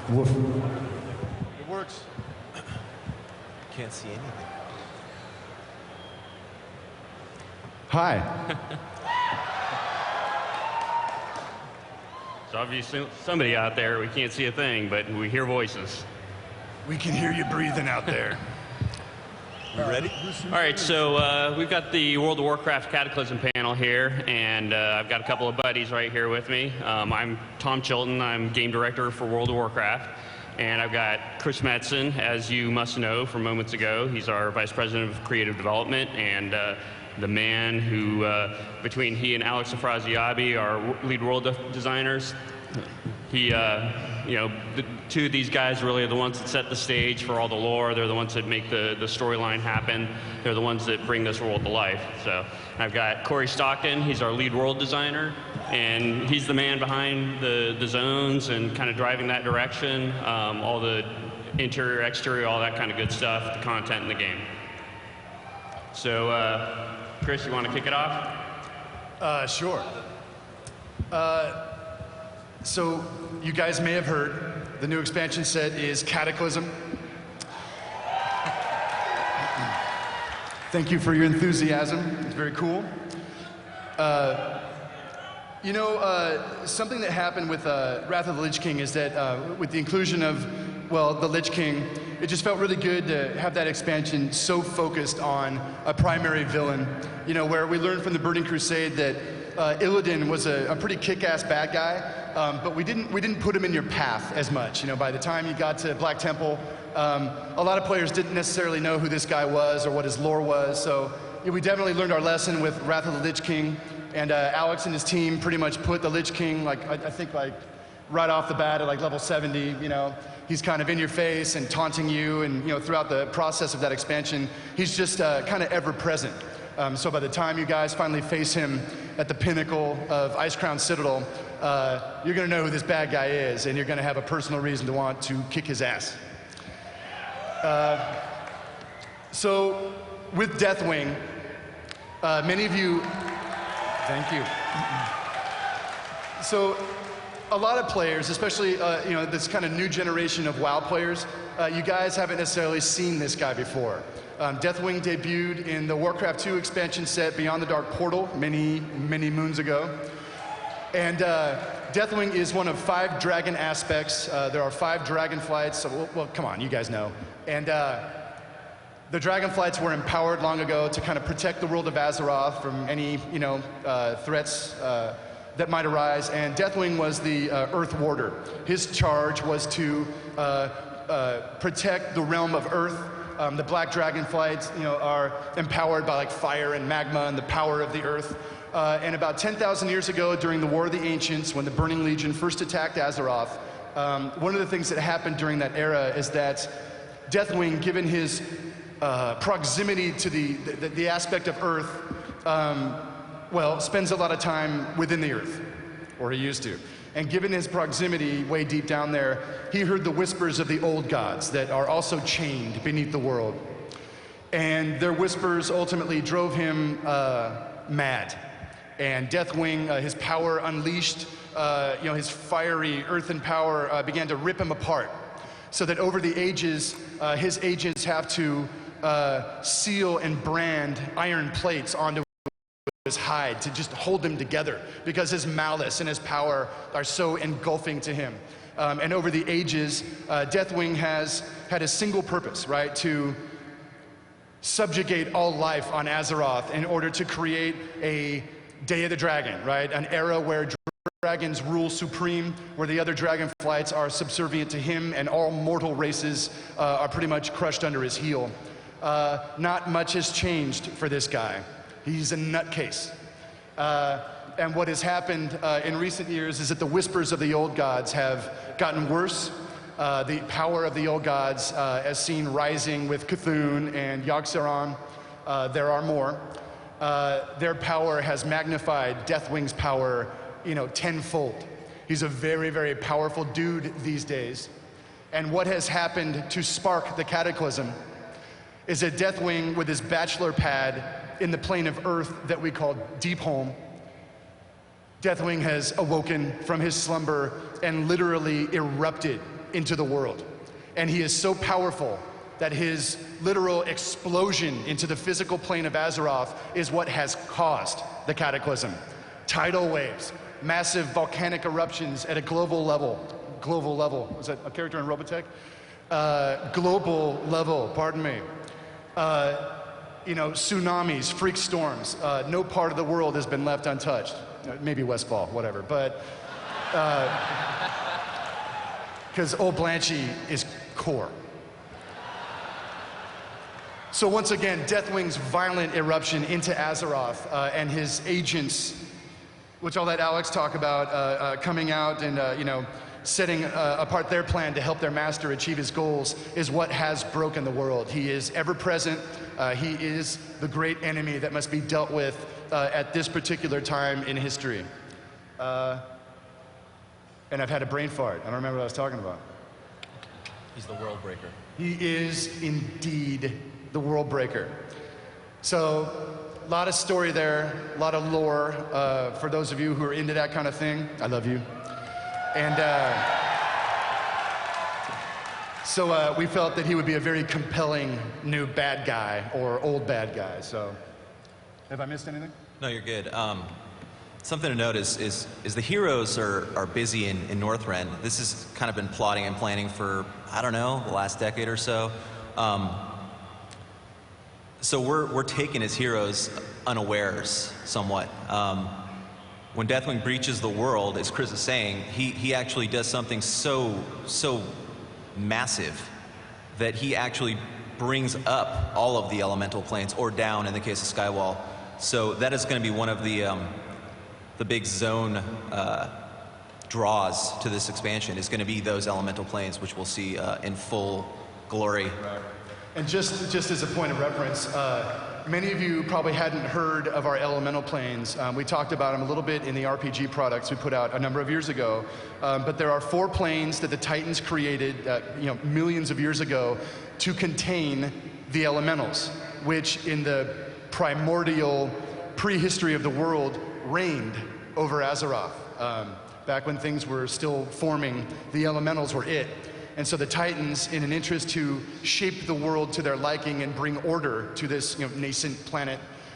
Woof. It works. Can't see anything. Hi. So obviously somebody out there, we can't see a thing, but we hear voices. We can hear you breathing out there. You ready? All right, so we've got the World of Warcraft Cataclysm panel here, and I've got a couple of buddies right here with me. I'm Tom Chilton. I'm game director for World of Warcraft. And I've got Chris Metzen, as you must know from moments ago. He's our vice president of creative development, and the man who, between he and Alex Afraziabi, our lead world designers, he, the two of these guys really are the ones that set the stage for all the lore. They're the ones that make the storyline happen. They're the ones that bring this world to life. So I've got Corey Stockton. He's our lead world designer, and he's the man behind the zones and kind of driving that direction, all the interior, exterior, all that kind of good stuff, the content in the game. So, Chris, you want to kick it off? Sure. So you guys may have heard the new expansion set is Cataclysm. Thank you for your enthusiasm. It's very cool. Something that happened with Wrath of the Lich King is that with the inclusion of, well, the Lich King, it just felt really good to have that expansion so focused on a primary villain. You know, where we learned from the Burning Crusade that Illidan was a pretty kick-ass bad guy, but we didn't put him in your path as much. You know, by the time you got to Black Temple, a lot of players didn't necessarily know who this guy was or what his lore was. So we definitely learned our lesson with Wrath of the Lich King, and Alex and his team pretty much put the Lich King, like I think like right off the bat at like level 70. You know, he's kind of in your face and taunting you, and you know, throughout the process of that expansion, he's just kind of ever present. So by the time you guys finally face him at the pinnacle of Icecrown Citadel, you're going to know who this bad guy is, and you're going to have a personal reason to want to kick his ass. So with Deathwing, many of you, thank you. So a lot of players, especially this kind of new generation of WoW players, you guys haven't necessarily seen this guy before. Deathwing debuted in the Warcraft 2 expansion set Beyond the Dark Portal many, many moons ago. And Deathwing is one of 5 dragon aspects. There are 5 dragon flights. So, well, come on, you guys know. And the dragon flights were empowered long ago to kind of protect the world of Azeroth from any, threats that might arise. And Deathwing was the Earth Warder. His charge was to protect the realm of Earth. The black dragonflies, are empowered by like fire and magma and the power of the earth. And about 10,000 years ago, during the War of the Ancients, when the Burning Legion first attacked Azeroth, one of the things that happened during that era is that Deathwing, given his proximity to the aspect of Earth, spends a lot of time within the Earth, or he used to. And given his proximity way deep down there, he heard the whispers of the old gods that are also chained beneath the world. And their whispers ultimately drove him mad. And Deathwing, his power unleashed, his fiery earthen power began to rip him apart. So that over the ages, his agents have to seal and brand iron plates onto his hide to just hold them together, because his malice and his power are so engulfing to him. And over the ages, Deathwing has had a single purpose, right? To subjugate all life on Azeroth in order to create a Day of the Dragon, right? An era where dragons rule supreme, where the other dragon flights are subservient to him, and all mortal races are pretty much crushed under his heel. Not much has changed for this guy. He's a nutcase. And what has happened in recent years is that the whispers of the old gods have gotten worse. The power of the old gods, as seen rising with Cthulhu and Yogg-Saron, there are more. Their power has magnified Deathwing's power, tenfold. He's a very, very powerful dude these days. And what has happened to spark the Cataclysm is that Deathwing, with his bachelor pad in the plane of Earth that we call Deep Home, Deathwing has awoken from his slumber and literally erupted into the world. And he is so powerful that his literal explosion into the physical plane of Azeroth is what has caused the Cataclysm. Tidal waves, massive volcanic eruptions at a global level. Global level, is that a character in Robotech? Global level, pardon me. Tsunamis, freak storms. No part of the world has been left untouched. Maybe Westfall, whatever, but because old Blanchy is core. So once again, Deathwing's violent eruption into Azeroth and his agents, which I'll let Alex talk about, coming out and setting apart their plan to help their master achieve his goals, is what has broken the world. He is ever present. He is the great enemy that must be dealt with at this particular time in history. And I've had a brain fart. I don't remember what I was talking about. He's the world breaker. He is indeed the world breaker. So, a lot of story there, a lot of lore. For those of you who are into that kind of thing, I love you. And so we felt that he would be a very compelling new bad guy or old bad guy. So, have I missed anything? No, you're good. Something to note is the heroes are busy in Northrend. This has kind of been plotting and planning for, I don't know, the last decade or so. So we're taking as heroes unawares somewhat. When Deathwing breaches the world, as Chris is saying, he actually does something so massive that he actually brings up all of the elemental planes, or down in the case of Skywall. So that is going to be one of the big zone draws to this expansion, is going to be those elemental planes, which we'll see in full glory. Right. And just as a point of reference, many of you probably hadn't heard of our elemental planes. We talked about them a little bit in the RPG products we put out a number of years ago. But there are 4 planes that the Titans created, millions of years ago, to contain the elementals, which in the primordial prehistory of the world reigned over Azeroth. Back when things were still forming, the elementals were it. And so the Titans, in an interest to shape the world to their liking and bring order to this nascent planet,